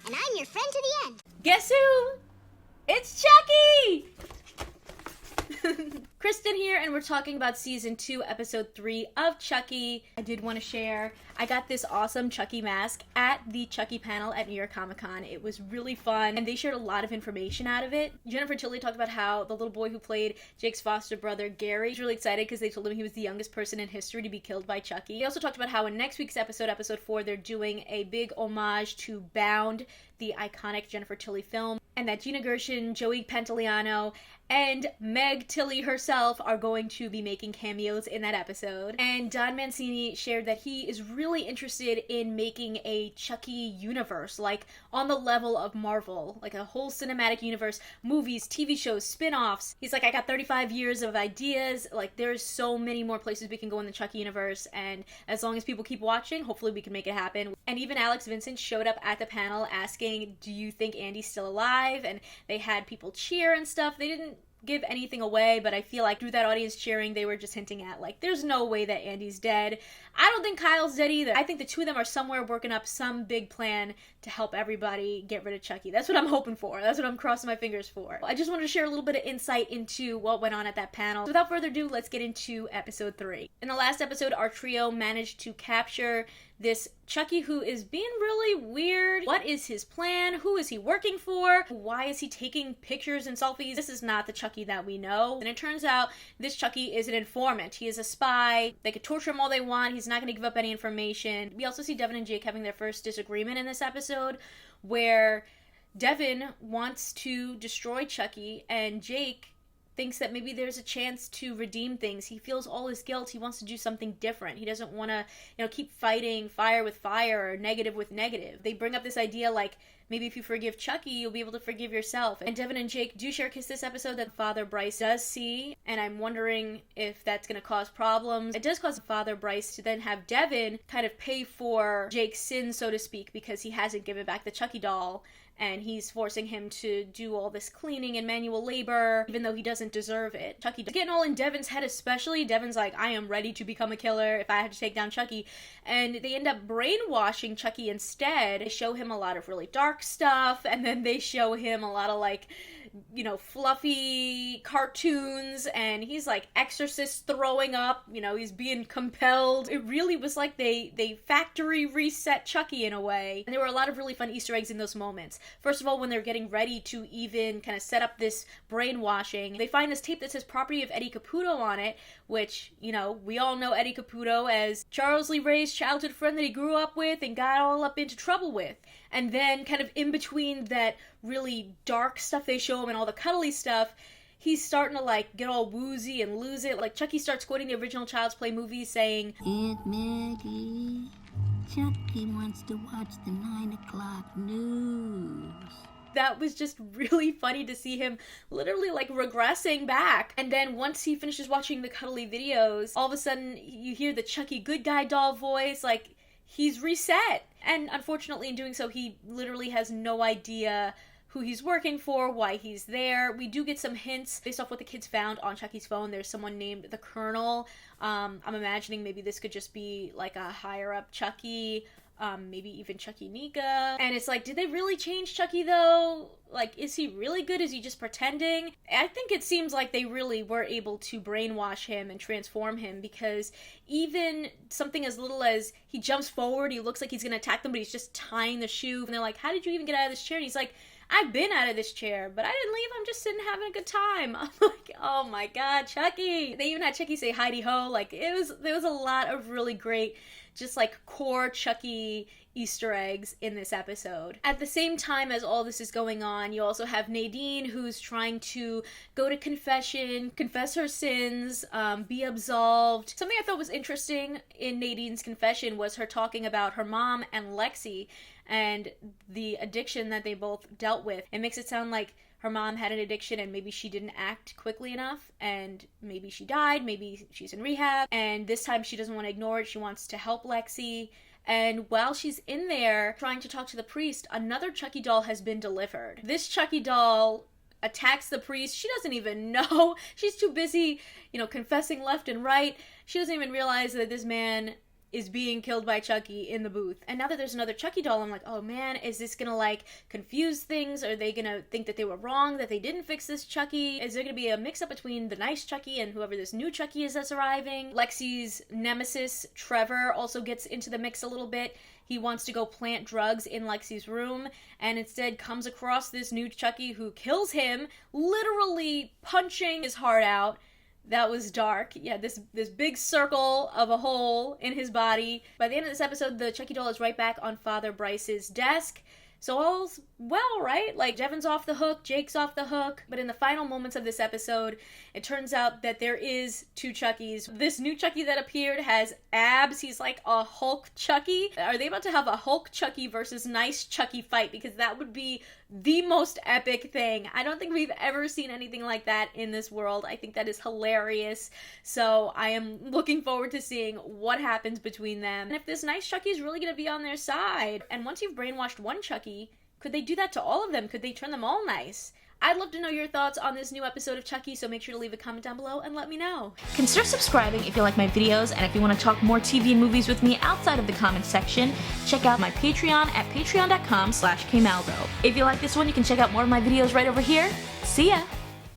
and I'm your friend to the end. Guess who? It's Chucky! Kristen here, and we're talking about Season 2, Episode 3 of Chucky. I did want to share, I got this awesome Chucky mask at the Chucky panel at New York Comic Con. It was really fun, and they shared a lot of information out of it. Jennifer Tilly talked about how the little boy who played Jake's foster brother, Gary, was really excited because they told him he was the youngest person in history to be killed by Chucky. They also talked about how in next week's episode, Episode 4, they're doing a big homage to Bound, the iconic Jennifer Tilly film, and that Gina Gershon, Joey Pantoliano, and Meg Tilly herself are going to be making cameos in that episode. And Don Mancini shared that he is really interested in making a Chucky universe, like on the level of Marvel, like a whole cinematic universe, movies, TV shows, spin-offs. He's like, I got 35 years of ideas, like there's so many more places we can go in the Chucky universe, and as long as people keep watching, hopefully we can make it happen. And even Alex Vincent showed up at the panel asking, do you think Andy's still alive? And they had people cheer and stuff. They didn't give anything away, but I feel like through that audience cheering, they were just hinting at, like, there's no way that Andy's dead. I don't think Kyle's dead either. I think the two of them are somewhere working up some big plan to help everybody get rid of Chucky. That's what I'm hoping for. That's what I'm crossing my fingers for. I just wanted to share a little bit of insight into what went on at that panel. So without further ado, let's get into episode 3. In the last episode, our trio managed to capture this Chucky who is being really weird. What is his plan? Who is he working for? Why is he taking pictures and selfies? This is not the Chucky that we know. And it turns out this Chucky is an informant. He is a spy. They could torture him all they want. He's not going to give up any information. We also see Devin and Jake having their first disagreement in this episode, where Devin wants to destroy Chucky and Jake thinks that maybe there's a chance to redeem things. He feels all his guilt. He wants to do something different. He doesn't want to, keep fighting fire with fire or negative with negative. They bring up this idea like, maybe if you forgive Chucky, you'll be able to forgive yourself. And Devin and Jake do share a kiss this episode that Father Bryce does see, and I'm wondering if that's going to cause problems. It does cause Father Bryce to then have Devin kind of pay for Jake's sins, so to speak, because he hasn't given back the Chucky doll, and he's forcing him to do all this cleaning and manual labor, even though he doesn't deserve it. Chucky getting all in Devin's head especially. Devin's like, I am ready to become a killer if I have to take down Chucky. And they end up brainwashing Chucky instead. They show him a lot of really dark stuff, and then they show him a lot of fluffy cartoons, and he's like exorcist throwing up, he's being compelled. It really was like they factory reset Chucky in a way. And there were a lot of really fun Easter eggs in those moments. First of all, when they're getting ready to even kind of set up this brainwashing, they find this tape that says property of Eddie Caputo on it, which, we all know Eddie Caputo as Charles Lee Ray's childhood friend that he grew up with and got all up into trouble with. And then kind of in between that really dark stuff they show him and all the cuddly stuff, he's starting to get all woozy and lose it. Like Chucky starts quoting the original Child's Play movie saying, Aunt Maggie, Chucky wants to watch the 9 o'clock news. That was just really funny to see him literally regressing back. And then once he finishes watching the cuddly videos, all of a sudden you hear the Chucky good guy doll voice, he's reset. And unfortunately in doing so, he literally has no idea who he's working for, why he's there. We do get some hints based off what the kids found on Chucky's phone. There's someone named the Colonel. I'm imagining maybe this could just be a higher up Chucky, maybe even Chucky Nika. And it's did they really change Chucky though? Is he really good? Is he just pretending? I think it seems like they really were able to brainwash him and transform him, because even something as little as he jumps forward, he looks like he's gonna attack them, but he's just tying the shoe. And they're like, how did you even get out of this chair? And he's like, I've been out of this chair, but I didn't leave. I'm just sitting having a good time. I'm like, oh my God, Chucky. They even had Chucky say hidey ho. There was a lot of really great, just core Chucky Easter eggs in this episode. At the same time as all this is going on, you also have Nadine, who's trying to go to confession, confess her sins, be absolved. Something I thought was interesting in Nadine's confession was her talking about her mom and Lexi and the addiction that they both dealt with. It makes it sound like her mom had an addiction and maybe she didn't act quickly enough, and maybe she died, maybe she's in rehab, and this time she doesn't want to ignore it. She wants to help Lexi. And while she's in there trying to talk to the priest, another Chucky doll has been delivered. This Chucky doll attacks the priest. She doesn't even know. She's too busy, confessing left and right. She doesn't even realize that this man is being killed by Chucky in the booth. And now that there's another Chucky doll, I'm like, oh man, is this gonna like confuse things? Are they gonna think that they were wrong, that they didn't fix this Chucky? Is there gonna be a mix-up between the nice Chucky and whoever this new Chucky is that's arriving? Lexi's nemesis, Trevor, also gets into the mix a little bit. He wants to go plant drugs in Lexi's room and instead comes across this new Chucky who kills him, literally punching his heart out. That was dark. Yeah, this big circle of a hole in his body. By the end of this episode, the Chucky doll is right back on Father Bryce's desk. So all's well, right? Like, Devin's off the hook, Jake's off the hook. But in the final moments of this episode, it turns out that there is two Chuckies. This new Chucky that appeared has abs. He's like a Hulk Chucky. Are they about to have a Hulk Chucky versus nice Chucky fight? Because that would be the most epic thing. I don't think we've ever seen anything like that in this world. I think that is hilarious. So I am looking forward to seeing what happens between them. And if this nice Chucky is really going to be on their side. And once you've brainwashed one Chucky, could they do that to all of them? Could they turn them all nice? I'd love to know your thoughts on this new episode of Chucky, so make sure to leave a comment down below and let me know. Consider subscribing if you like my videos, and if you want to talk more TV and movies with me outside of the comments section, check out my Patreon at patreon.com/kmaldo. If you like this one, you can check out more of my videos right over here. See ya!